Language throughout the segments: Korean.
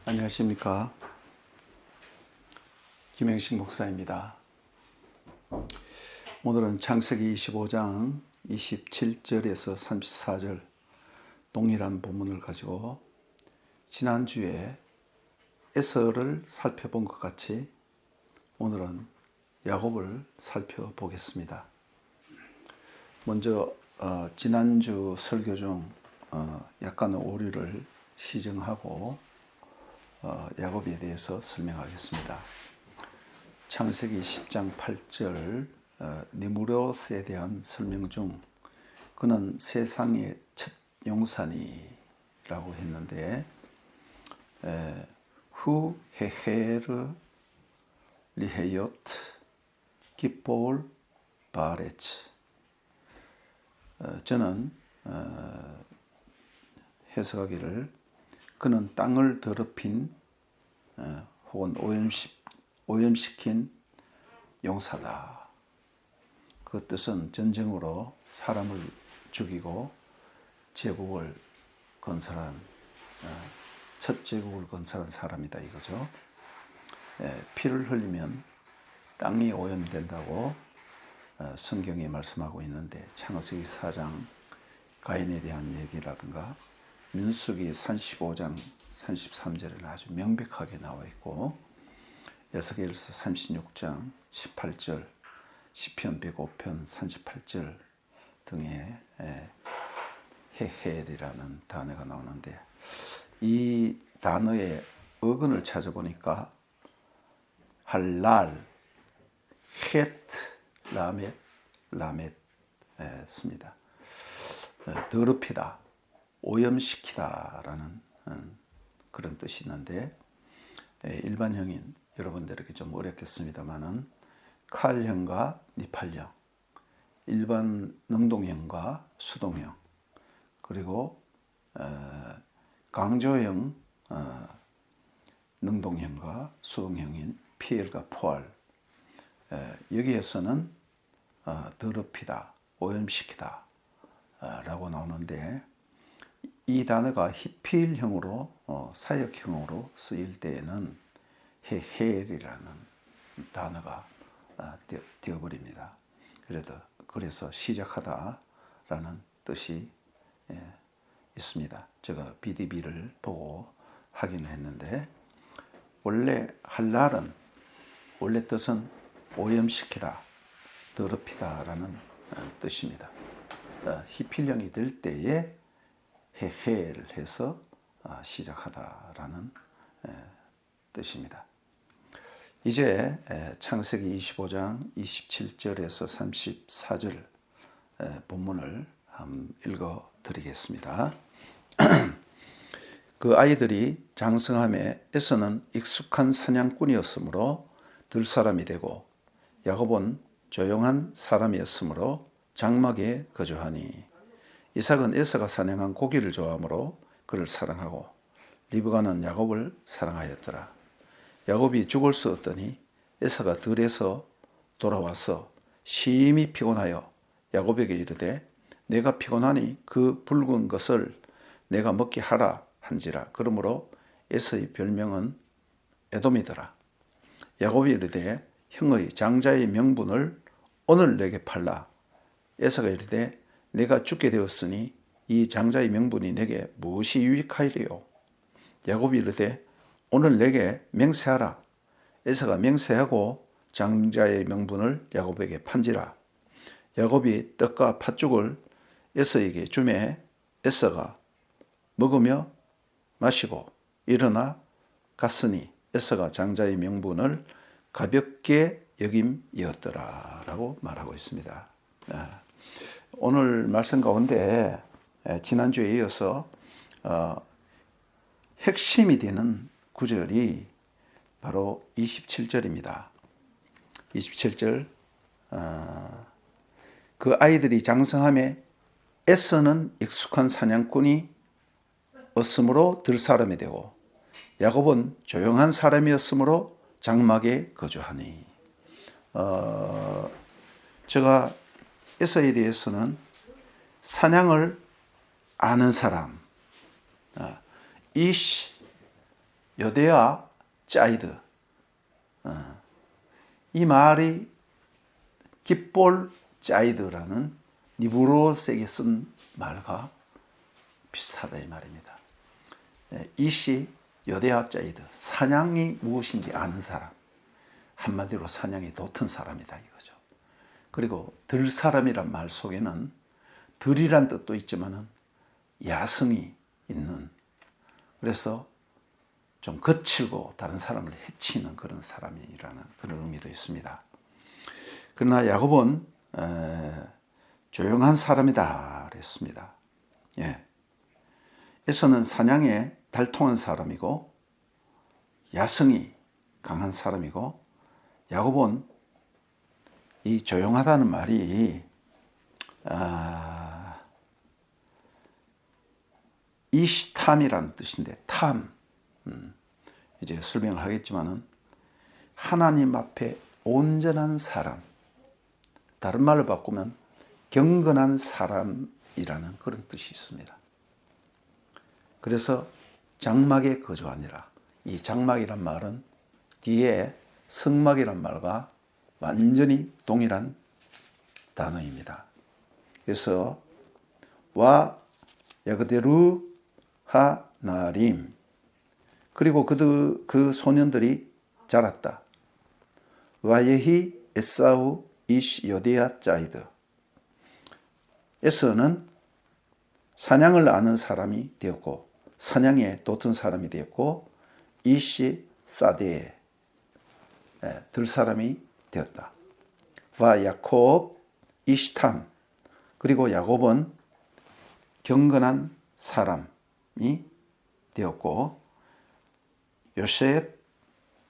안녕하십니까. 김영식 목사입니다. 오늘은 창세기 25장 27절에서 34절 동일한 본문을 가지고 지난주에 에서를 살펴본 것 같이 오늘은 야곱을 살펴보겠습니다. 먼저 지난주 설교 중 약간의 오류를 시정하고 야곱에 대해서 설명하겠습니다. 창세기 10장 8절 니무롯에 대한 설명 중 그는 세상의 첫 용산이라고 했는데 후 헤헤르 리헤요트 기볼 바레츠 저는 해석하기를 그는 땅을 더럽힌 혹은 오염시킨 용사다. 그 뜻은 전쟁으로 사람을 죽이고 제국을 건설한 첫 제국을 건설한 사람이다 이거죠. 피를 흘리면 땅이 오염된다고 성경이 말씀하고 있는데 창세기 4장 가인에 대한 얘기라든가 민수기 35장 33절에는 아주 명백하게 나와 있고 에스겔서 36장 18절 시편 105편 38절 등의 헤헬이라는 단어가 나오는데 이 단어의 어근을 찾아보니까 할랄, 헷, 라멧 씁니다. 더럽히다, 오염시키다라는 그런 뜻이 있는데 일반형인 여러분들에게 좀 어렵겠습니다만은 칼형과 니팔형, 일반 능동형과 수동형, 그리고 강조형 능동형과 수동형인 피엘과 포알 여기에서는 더럽히다, 오염시키다 라고 나오는데 이 단어가 히필형으로 사역형으로 쓰일 때에는 헤헬이라는 단어가 되어버립니다. 그래서 시작하다라는 뜻이 있습니다. 제가 BDB를 보고 확인을 했는데 원래 할랄은 원래 뜻은 오염시키다, 더럽히다라는 뜻입니다. 히필형이 될 때에 헤헬 해서 시작하다라는 뜻입니다. 이제 창세기 25장 27절에서 34절 본문을 한번 읽어 드리겠습니다. 그 아이들이 장성함에 에서는 익숙한 사냥꾼이었으므로 들사람이 되고 야곱은 조용한 사람이었으므로 장막에 거주하니 이삭은 에서가 사냥한 고기를 좋아하므로 그를 사랑하고 리브가는 야곱을 사랑하였더라. 야곱이 죽을 수 없더니 에서가 들에서 돌아와서 심히 피곤하여 야곱에게 이르되 내가 피곤하니 그 붉은 것을 내가 먹게 하라 한지라. 그러므로 에서의 별명은 에돔이더라. 야곱이 이르되 형의 장자의 명분을 오늘 내게 팔라. 에서가 이르되 내가 죽게 되었으니 이 장자의 명분이 내게 무엇이 유익하리요? 야곱이 이르되 오늘 내게 맹세하라. 에서가 맹세하고 장자의 명분을 야곱에게 판지라. 야곱이 떡과 팥죽을 에서에게 주매 에서가 먹으며 마시고 일어나 갔으니 에서가 장자의 명분을 가볍게 여김이었더라 라고 말하고 있습니다. 오늘 말씀 가운데 지난주에 이어서 핵심이 되는 구절이 바로 27절입니다. 27절 그 아이들이 장성함에 에서는 익숙한 사냥꾼이 었으므로 들사람이 되고 야곱은 조용한 사람이었으므로 장막에 거주하니 제가 에서에 대해서는 사냥을 아는 사람, 이시 여대아 짜이드. 이 말이 깃볼 짜이드라는 니브로스에게 쓴 말과 비슷하다 이 말입니다. 이시 여대아 짜이드, 사냥이 무엇인지 아는 사람, 한마디로 사냥이 돋은 사람이다 이거죠. 그리고 들사람이란 말 속에는 들이란 뜻도 있지만은 야성이 있는, 그래서 좀 거칠고 다른 사람을 해치는 그런 사람이라는 그런 의미도 있습니다. 그러나 야곱은 조용한 사람이다 그랬습니다. 예. 에서는 사냥에 달통한 사람이고 야성이 강한 사람이고, 야곱은 이 조용하다는 말이 이시탐이라는 뜻인데, 탐, 이제 설명을 하겠지만은 하나님 앞에 온전한 사람, 다른 말로 바꾸면 경건한 사람이라는 그런 뜻이 있습니다. 그래서 장막에 거주하니라. 이 장막이란 말은 뒤에 성막이란 말과 완전히 동일한 단어입니다. 그래서 와 야그데루 하나림, 그리고 그 소년들이 자랐다. 와예히 에사우 이시 여데아 짜이드. 에서는 사냥을 아는 사람이 되었고 사냥에 돋은 사람이 되었고, 이시 사데에 들 사람이 되었다. 와 야콥 이시탐, 그리고 야곱은 경건한 사람이 되었고, 요셉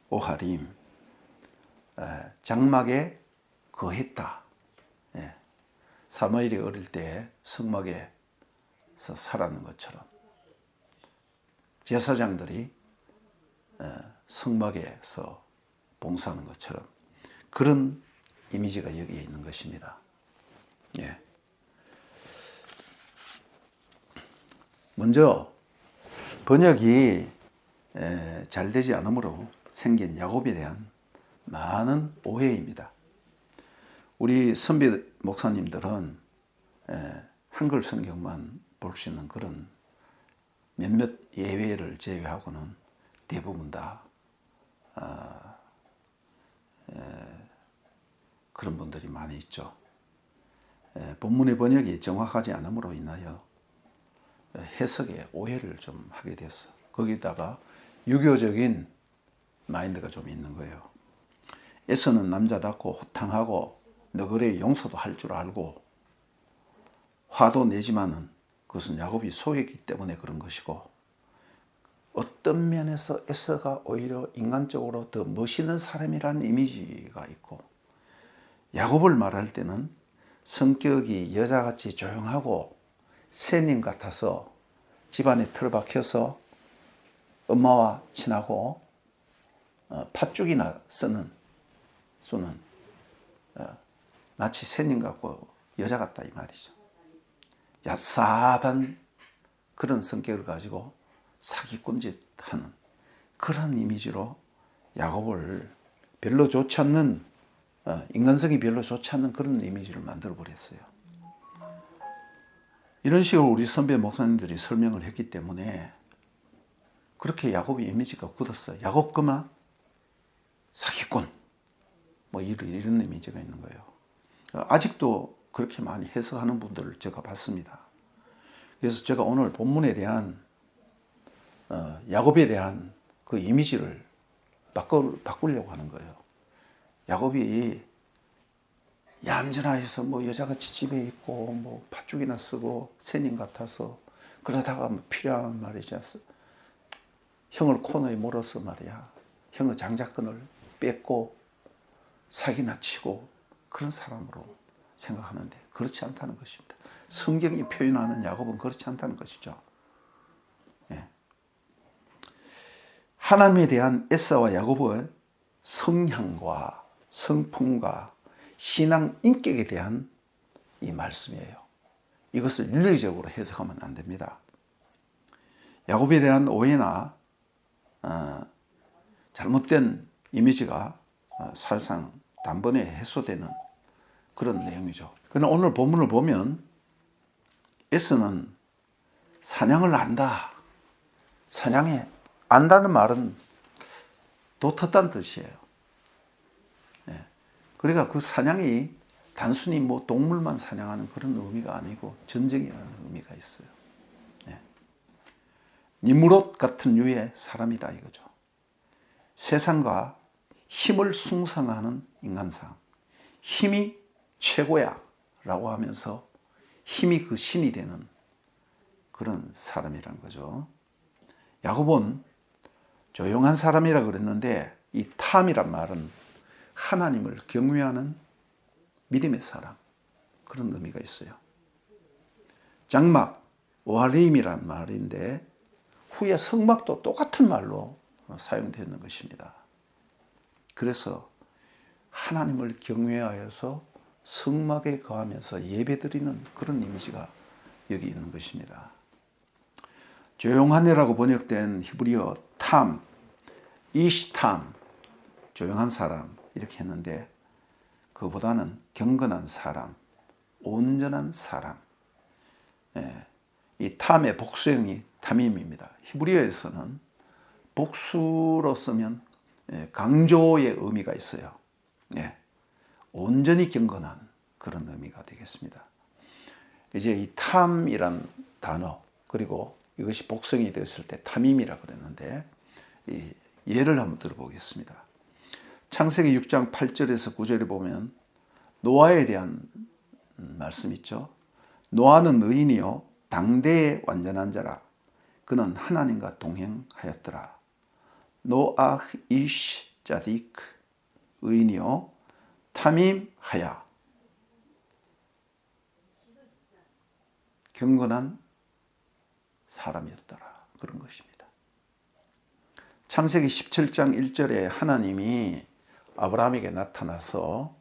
오하림, 장막에 거했다. 사무엘이 어릴 때 성막에서 살았는 것처럼 제사장들이 성막에서 봉사하는 것처럼 그런 이미지가 여기에 있는 것입니다. 예. 먼저 번역이 잘 되지 않으므로 생긴 야곱에 대한 많은 오해입니다. 우리 선배 목사님들은 한글 성경만 볼 수 있는 그런 몇몇 예외를 제외하고는 대부분 다 그런 분들이 많이 있죠. 본문의 번역이 정확하지 않음으로 인하여 해석에 오해를 좀 하게 됐어. 거기다가 유교적인 마인드가 좀 있는 거예요. 에서는 남자답고 호탕하고 너그레 용서도 할 줄 알고 화도 내지만은 그것은 야곱이 소했기 때문에 그런 것이고, 어떤 면에서 에서가 오히려 인간적으로 더 멋있는 사람이라는 이미지가 있고, 야곱을 말할 때는 성격이 여자같이 조용하고 새님 같아서 집안에 틀어박혀서 엄마와 친하고 팥죽이나 쏘는 마치 새님 같고 여자 같다 이 말이죠. 얍삽한 그런 성격을 가지고 사기꾼짓 하는 그런 이미지로 야곱을 별로 좋지 않는, 인간성이 별로 좋지 않는 그런 이미지를 만들어 버렸어요. 이런 식으로 우리 선배 목사님들이 설명을 했기 때문에 그렇게 야곱의 이미지가 굳었어요. 야곱 그만 사기꾼, 뭐 이런 이미지가 있는 거예요. 아직도 그렇게 많이 해석하는 분들을 제가 봤습니다. 그래서 제가 오늘 본문에 대한 야곱에 대한 그 이미지를 바꾸려고 하는 거예요. 야곱이 얌전하여서 뭐 여자같이 집에 있고 뭐 팥죽이나 쓰고 새님 같아서 그러다가 뭐 필요한 말이지, 형을 코너에 몰아서 말이야, 형의 장자권을 뺏고 사기나 치고 그런 사람으로 생각하는데 그렇지 않다는 것입니다. 성경이 표현하는 야곱은 그렇지 않다는 것이죠. 예. 하나님에 대한 에사와 야곱의 성향과 성품과 신앙 인격에 대한 이 말씀이에요. 이것을 윤리적으로 해석하면 안 됩니다. 야곱에 대한 오해나 잘못된 이미지가 사실상 단번에 해소되는 그런 내용이죠. 그러나 오늘 본문을 보면 에서는 사냥을 안다. 사냥에 안다는 말은 도텄다는 뜻이에요. 그러니까 그 사냥이 단순히 뭐 동물만 사냥하는 그런 의미가 아니고 전쟁이라는 의미가 있어요. 니무롯 같은 류의 사람이다 이거죠. 세상과 힘을 숭상하는 인간상, 힘이 최고야 라고 하면서 힘이 그 신이 되는 그런 사람이란 거죠. 야곱은 조용한 사람이라 그랬는데 이 탐이란 말은 하나님을 경외하는 믿음의 사람, 그런 의미가 있어요. 장막, 오하림이란 말인데 후에 성막도 똑같은 말로 사용되는 것입니다. 그래서 하나님을 경외하여서 성막에 거하면서 예배드리는 그런 이미지가 여기 있는 것입니다. 조용한이라고 번역된 히브리어 탐, 이시탐, 조용한 사람 이렇게 했는데 그보다는 경건한 사람, 온전한 사람. 이 탐의 복수형이 탐임입니다. 히브리어에서는 복수로 쓰면 강조의 의미가 있어요. 온전히 경건한 그런 의미가 되겠습니다. 이제 이 탐이란 단어 그리고 이것이 복성이 되었을 때 탐임이라 그랬는데 이 예를 한번 들어보겠습니다. 창세기 6장 8절에서 9절에 보면 노아에 대한 말씀 있죠. 노아는 의인이요 당대의 완전한 자라. 그는 하나님과 동행하였더라. 노아 이시 자딕 의인이요 탐임하야 경건한 사람이었더라. 그런 것입니다. 창세기 17장 1절에 하나님이 아브라함에게 나타나서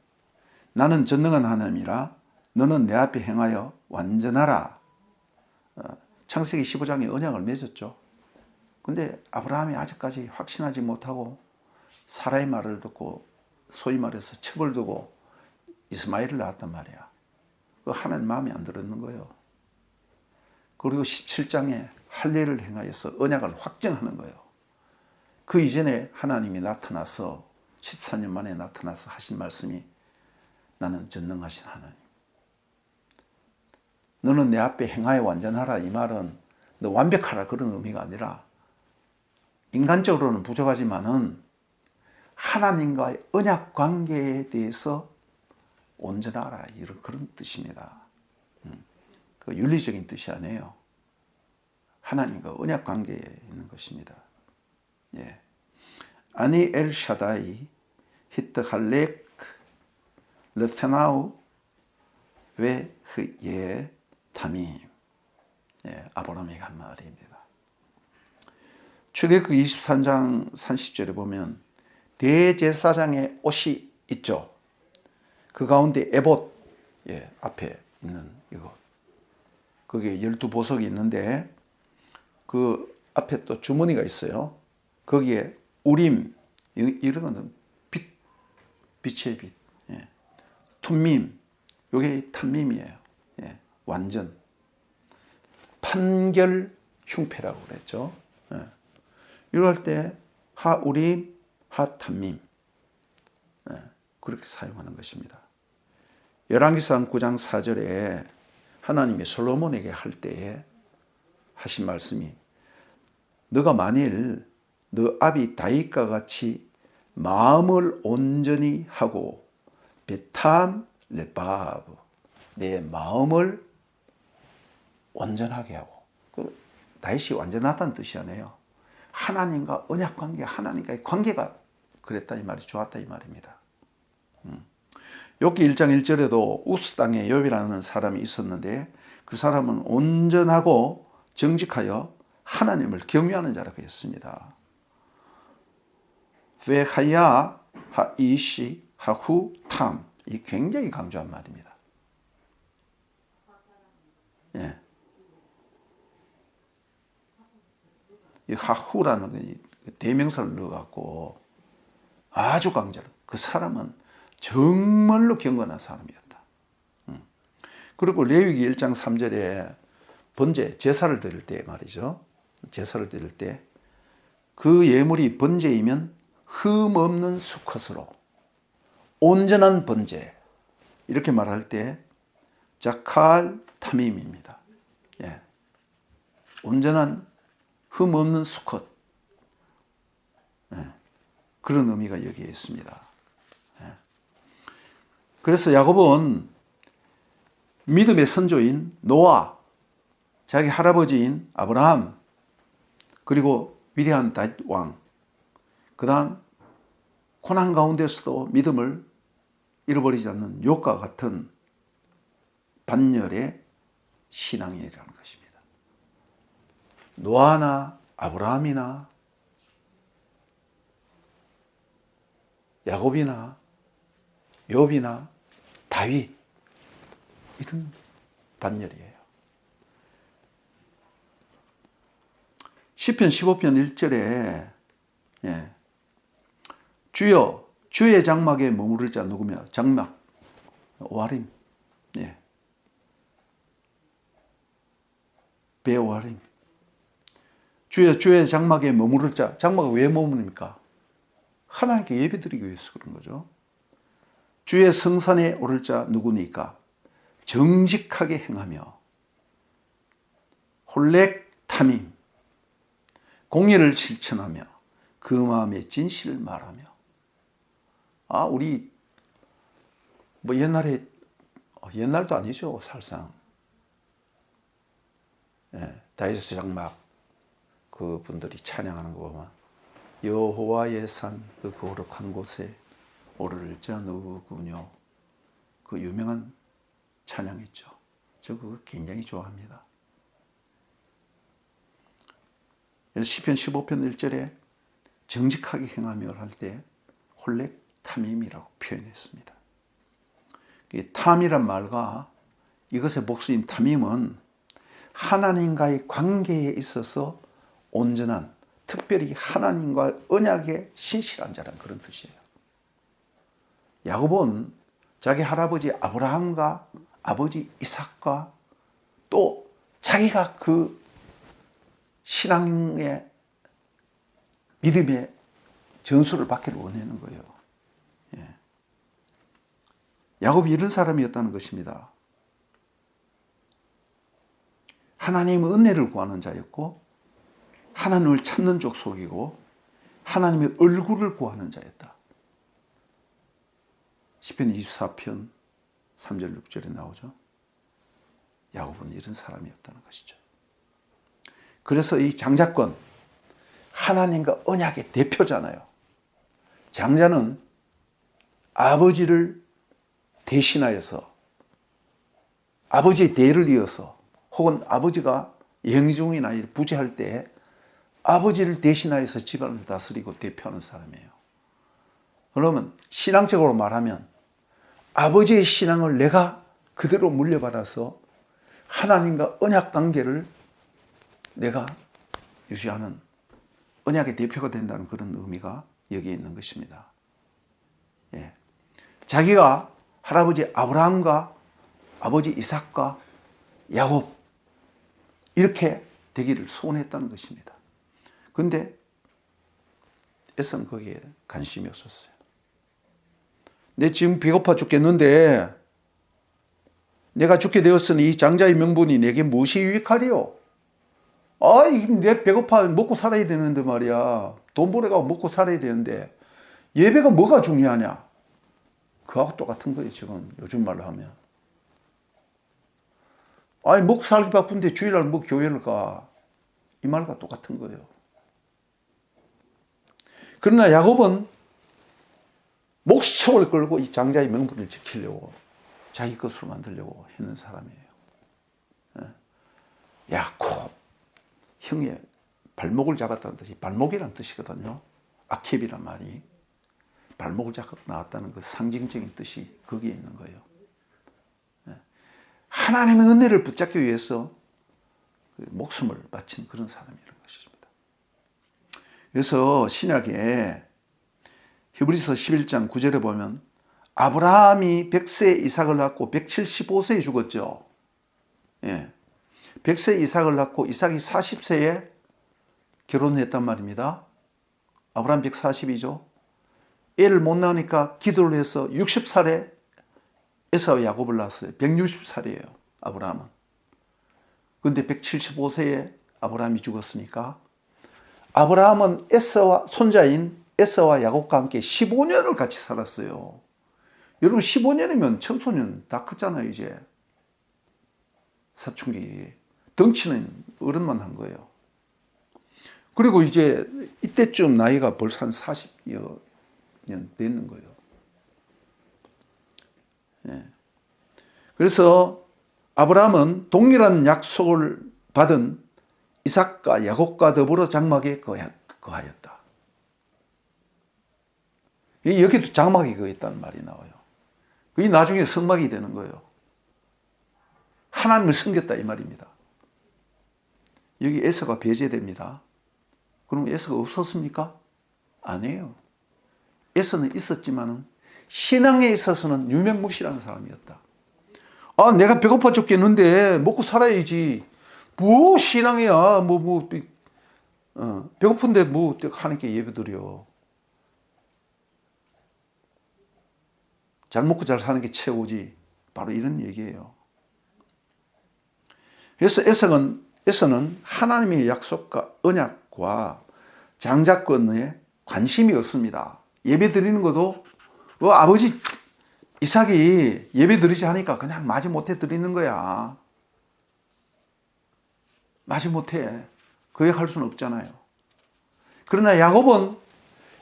나는 전능한 하나님이라 너는 내 앞에 행하여 완전하라. 창세기 15장에 언약을 맺었죠. 근데 아브라함이 아직까지 확신하지 못하고 사라의 말을 듣고 소위 말해서 첩을 두고 이스마엘을 낳았단 말이야. 하나님 마음에 안 들었는 거예요. 그리고 17장에 할례를 행하여서 언약을 확정하는 거예요. 그 이전에 하나님이 나타나서 14년 만에 나타나서 하신 말씀이 나는 전능하신 하나님. 너는 내 앞에 행하여 완전하라. 이 말은 너 완벽하라 그런 의미가 아니라 인간적으로는 부족하지만은 하나님과의 언약 관계에 대해서 온전하라. 이런 그런 뜻입니다. 그 윤리적인 뜻이 아니에요. 하나님과 언약 관계에 있는 것입니다. 아니 엘 샤다이 히트 할렉 르페나우 왜 예 탐임. 아브라함이 한 말입니다. 출애굽 23장 30절에 보면 대제사장의 옷이 있죠. 그 가운데 에봇 앞에 있는 이거. 거기에 12보석이 있는데 그 앞에 또 주머니가 있어요. 거기에 우림 이런 거는 빛의 빛. 툼밈 이게 탐밈이에요. 완전 판결 흉패라고 그랬죠. 이럴 때 하우림 하탐밈 그렇게 사용하는 것입니다. 열왕기상 9장 4절에 하나님이 솔로몬에게 할 때에 하신 말씀이 너가 만일 너 아비 다윗과 같이 마음을 온전히 하고 베탐 레바브 내 마음을 온전하게 하고 그 다윗이 완전하다는 뜻이 아니에요. 하나님과 언약 관계, 하나님과의 관계가 그랬다 이 말이 좋았다 이 말입니다. 욥기 1장 1절에도 우스 땅에 욥이라는 사람이 있었는데 그 사람은 온전하고 정직하여 하나님을 경외하는 자라고 했습니다. 베하야 하이시 하후 탐 이 굉장히 강조한 말입니다. 이 하후라는 게 대명사를 넣어갖고 아주 강제로. 그 사람은 정말로 경건한 사람이었다. 그리고 레위기 1장 3절에 번제, 제사를 드릴 때 말이죠. 제사를 드릴 때 그 예물이 번제이면 흠 없는 수컷으로 온전한 번제, 이렇게 말할 때 자칼 타밈입니다. 예. 온전한 흠 없는 수컷. 예. 그런 의미가 여기에 있습니다. 예. 그래서 야곱은 믿음의 선조인 노아, 자기 할아버지인 아브라함, 그리고 위대한 다윗 왕, 그 다음 고난 가운데서도 믿음을 잃어버리지 않는 욥과 같은 반열의 신앙이라는 것입니다. 노아나 아브라함이나 야곱이나 욥이나 다윗, 이런 반열이에요. 시편 15편 1절에 예, 주여 주의 장막에 머무를 자 누구며? 장막 오하림, 예, 베오하림. 주여 주의 장막에 머무를 자. 장막에 왜 머무릅니까? 하나님께 예배드리기 위해서 그런 거죠. 주의 성산에 오를 자 누구니까? 정직하게 행하며 홀렉 탐임, 공의를 실천하며 그 마음의 진실을 말하며. 우리 뭐 옛날도 아니죠, 살상. 예, 다윗의 장막 그 분들이 찬양하는 거 보면 여호와의 산 그 거룩한 곳에 오를 자 누구뇨, 그 유명한 찬양 있죠. 저 그거 굉장히 좋아합니다. 시편 15편 1절에 정직하게 행하며 할 때 홀렉 탐임이라고 표현했습니다. 탐이란 말과 이것의 복수인 탐임은 하나님과의 관계에 있어서 온전한, 특별히 하나님과 언약에 신실한 자라는 그런 뜻이에요. 야곱은 자기 할아버지 아브라함과 아버지 이삭과 또 자기가 그 신앙의 믿음의 전수를 받기를 원하는 거예요. 예. 야곱이 이런 사람이었다는 것입니다. 하나님의 은혜를 구하는 자였고 하나님을 찾는 족속이고 하나님의 얼굴을 구하는 자였다. 시편 24편 3절 6절에 나오죠. 야곱은 이런 사람이었다는 것이죠. 그래서 이 장자권, 하나님과 언약의 대표잖아요. 장자는 아버지를 대신하여서, 아버지의 대를 이어서, 혹은 아버지가 영중이나 부재할 때 아버지를 대신하여서 집안을 다스리고 대표하는 사람이에요. 그러면 신앙적으로 말하면 아버지의 신앙을 내가 그대로 물려받아서 하나님과 언약 관계를 내가 유지하는 언약의 대표가 된다는 그런 의미가 여기에 있는 것입니다. 예. 자기가 할아버지 아브라함과 아버지 이삭과 야곱 이렇게 되기를 소원했다는 것입니다. 그런데 에서는 거기에 관심이 없었어요. 내 지금 배고파 죽겠는데 내가 죽게 되었으니 이 장자의 명분이 내게 무엇이 유익하리요? 내 배고파 먹고 살아야 되는데 말이야. 돈 벌어가 먹고 살아야 되는데 예배가 뭐가 중요하냐? 그하고 똑같은 거예요, 지금 요즘 말로 하면. 먹고 살기 바쁜데 주일날 뭐 교회를 가. 이 말과 똑같은 거예요. 그러나 야곱은 목숨을 걸고 이 장자의 명분을 지키려고 자기 것으로 만들려고 했는 사람이에요. 야곱, 형의 발목을 잡았다는 뜻이, 발목이라는 뜻이거든요. 아켑이란 말이 발목을 잡고 나왔다는 그 상징적인 뜻이 거기에 있는 거예요. 하나님의 은혜를 붙잡기 위해서 목숨을 바친 그런 사람이라는 것입니다. 그래서 신약에 히브리서 11장 9절에 보면 아브라함이 100세에 이삭을 낳고 175세에 죽었죠. 예. 100세에 이삭을 낳고 이삭이 40세에 결혼했단 말입니다. 아브라함 140이죠. 애를 못 낳으니까 기도를 해서 60살에 에사와 야곱을 낳았어요. 160살이에요. 아브라함은. 그런데 175세에 아브라함이 죽었으니까 아브라함은 에사와 손자인 에사와 야곱과 함께 15년을 같이 살았어요. 여러분 15년이면 청소년 다 컸잖아요. 이제 사춘기 덩치는 어른만 한 거예요. 그리고 이제 이때쯤 나이가 벌써 한 40여 년 됐는 거예요. 예. 그래서 아브라함은 동일한 약속을 받은 이삭과 야곱과 더불어 장막에 거하였다. 여기도 장막에 거했다는 말이 나와요. 그게 나중에 성막이 되는 거예요. 하나님을 섬겼다 이 말입니다. 여기 에서가 배제됩니다. 그럼 에서가 없었습니까? 아니에요. 에서는 있었지만은 신앙에 있어서는 유명무실한 사람이었다. 아, 내가 배고파 죽겠는데 먹고 살아야지. 뭐 신앙이야. 배고픈데 뭐 하나님께 예배드려. 잘 먹고 잘 사는 게 최고지. 바로 이런 얘기예요. 그래서 에서는 하나님의 약속과 언약과 장자권에 관심이 없습니다. 예배 드리는 것도 아버지 이삭이 예배 드리지 하니까 그냥 마지못해 드리는 거야. 마지못해. 거역할 수는 없잖아요. 그러나 야곱은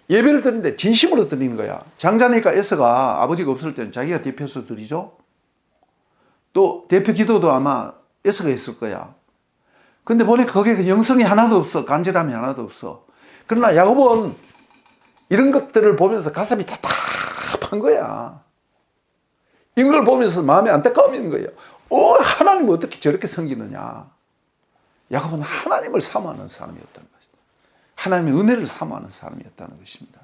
예배를 드리는데 진심으로 드리는 거야. 장자니까 에서가 아버지가 없을 때는 자기가 대표해서 드리죠. 또 대표 기도도 아마 에서가 했을 거야. 근데 보니까 거기에 영성이 하나도 없어. 간절함이 하나도 없어. 그러나 야곱은 이런 것들을 보면서 가슴이 답답한 거야. 이런 걸 보면서 마음에 안타까움이 있는 거예요. 하나님을 어떻게 저렇게 섬기느냐. 야곱은 하나님을 사모하는 사람이었다는 것입니다. 하나님의 은혜를 사모하는 사람이었다는 것입니다.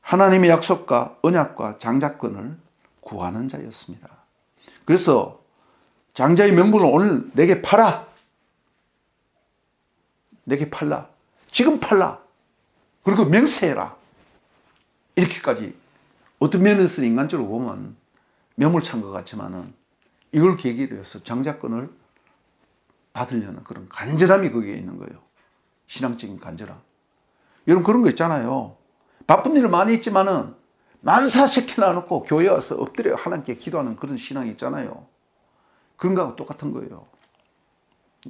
하나님의 약속과 언약과 장자권을 구하는 자였습니다. 그래서 장자의 명분을 오늘 내게 팔아. 내게 팔라. 지금 팔라. 그리고 명세해라. 이렇게까지 어떤 면에서 인간적으로 보면 매몰찬 것 같지만은 이걸 계기로 해서 장자권을 받으려는 그런 간절함이 거기에 있는 거예요. 신앙적인 간절함. 여러분 그런 거 있잖아요. 바쁜 일 많이 있지만은 만사시켜놔놓고 교회 와서 엎드려 하나님께 기도하는 그런 신앙이 있잖아요. 그런 거하고 똑같은 거예요.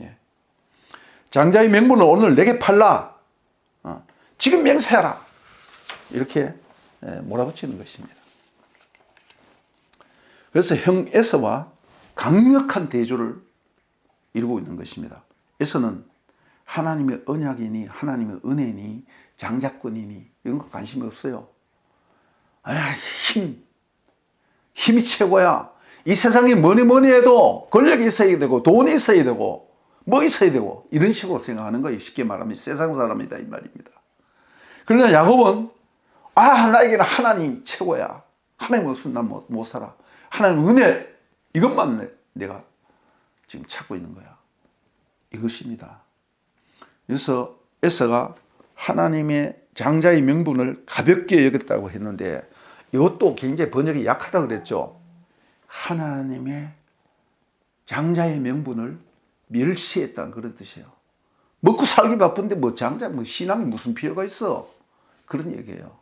예. 장자의 명분을 오늘 내게 팔라. 지금 맹세하라. 이렇게 몰아붙이는 것입니다. 그래서 형 에서와 강력한 대조를 이루고 있는 것입니다. 에서는 하나님의 언약이니 하나님의 은혜니 장자권이니 이런 거 관심이 없어요. 힘이 최고야. 이 세상에 뭐니 해도 권력이 있어야 되고 돈이 있어야 되고 뭐 있어야 되고 이런 식으로 생각하는 거예요. 쉽게 말하면 세상 사람이다 이 말입니다. 그러나 야곱은 나에게는 하나님 최고야. 하나님 없으면 난 못 살아. 하나님 은혜 이것만 내가 지금 찾고 있는 거야. 이것입니다. 그래서 에서가 하나님의 장자의 명분을 가볍게 여겼다고 했는데 이것도 굉장히 번역이 약하다고 그랬죠. 하나님의 장자의 명분을 멸시했다는 그런 뜻이에요. 먹고 살기 바쁜데 뭐 장자, 신앙이 무슨 필요가 있어. 그런 얘기예요.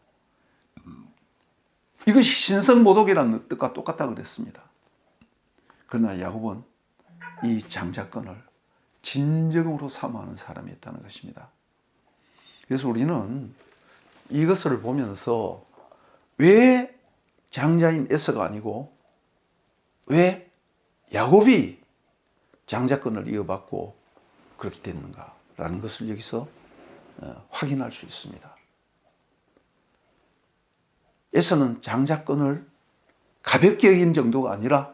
이것이 신성모독이라는 뜻과 똑같다고 그랬습니다. 그러나 야곱은 이 장자권을 진정으로 사모하는 사람이었다는 것입니다. 그래서 우리는 이것을 보면서 왜 장자인 에서가 아니고 왜 야곱이 장자권을 이어받고 그렇게 됐는가라는 것을 여기서 확인할 수 있습니다. 에서는 장자권을 가볍게 여긴 정도가 아니라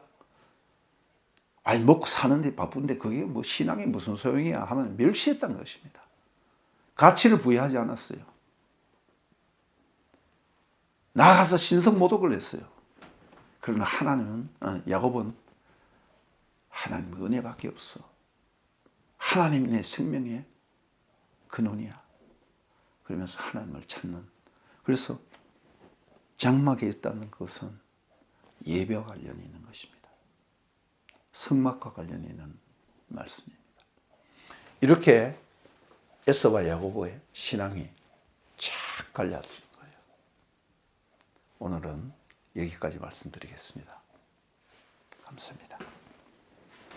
먹고 사는데 바쁜데 그게 뭐 신앙이 무슨 소용이야 하면 멸시했다는 것입니다. 가치를 부여하지 않았어요. 나가서 신성 모독을 했어요. 그러나 하나님은 야곱은 하나님의 은혜밖에 없어. 하나님이 내 생명의 근원이야. 그러면서 하나님을 찾는. 그래서 장막에 있다는 것은 예배와 관련이 있는 것입니다. 성막과 관련이 있는 말씀입니다. 이렇게 에서와 야고보의 신앙이 착 갈라진 거예요. 오늘은 여기까지 말씀드리겠습니다. 감사합니다.